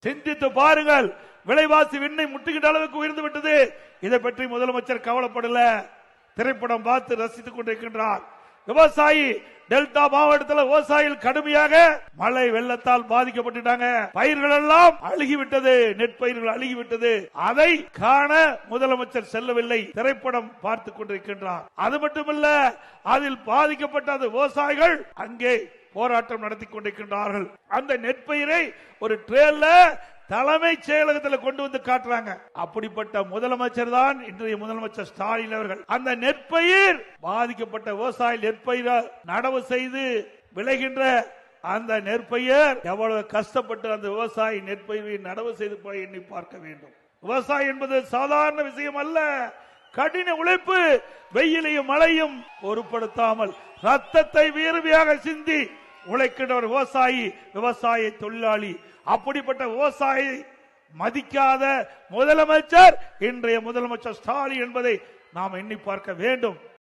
சிந்தித்து பாருங்கள். விலைவாசி விண்ணை முட்டுகின்ற அளவுக்கு உயர்ந்து விட்டது. இதை பற்றி முதலமைச்சர் கவலைப்படல. திரைப்படம் பார்த்து ரசித்துக் கொண்டிருக்கின்றார். விவசாயி டெல்டா மாவட்டத்தில் விவசாயிகள் கடுமையாக மழை வெள்ளத்தால் பாதிக்கப்பட்டுட்டாங்க. பயிர்கள் எல்லாம் அழுகிவிட்டது, நெற்பயிர்கள் அழுகிவிட்டது. அதை காண முதலமைச்சர் செல்லவில்லை, திரைப்படம் பார்த்துக் கொண்டிருக்கின்றார். அது மட்டுமல்ல, அதில் பாதிக்கப்பட்ட அந்த விவசாயிகள் அங்கே போராட்டம் நடத்தி கொண்டிருக்கின்றார்கள். அந்த நெற்பயிரை ஒரு ட்ரெயின்ல தலைமைச் செயலகத்தில் கொண்டு வந்து காட்டுறாங்க. அப்படிப்பட்ட முதலமைச்சர் தான் இன்றைய முதலமைச்சர் ஸ்டாலின் அவர்கள். அந்த நெற்பயிர் பாதிக்கப்பட்ட விவசாயி நெற்பயிரை நடவு செய்து விளைகின்ற அந்த நெற்பயிர் எவ்வளவு கஷ்டப்பட்டு அந்த விவசாயி நெற்பயிரை நடவு செய்து போய் எண்ணி பார்க்க வேண்டும். விவசாயம் என்பது சாதாரண விஷயம் அல்ல. கடின உழைப்பு, வெயிலையும் மழையும் பொருட்படுத்தாமல் ரத்தத்தை வேர்வையாக சிந்தி உழைக்கின்ற ஒரு விவசாயி, விவசாய தொழிலாளி. அப்படிப்பட்ட விவசாயி மதிக்காத முதலமைச்சர் இன்றைய முதலமைச்சர் ஸ்டாலின் என்பதை நாம் எண்ணி பார்க்க வேண்டும்.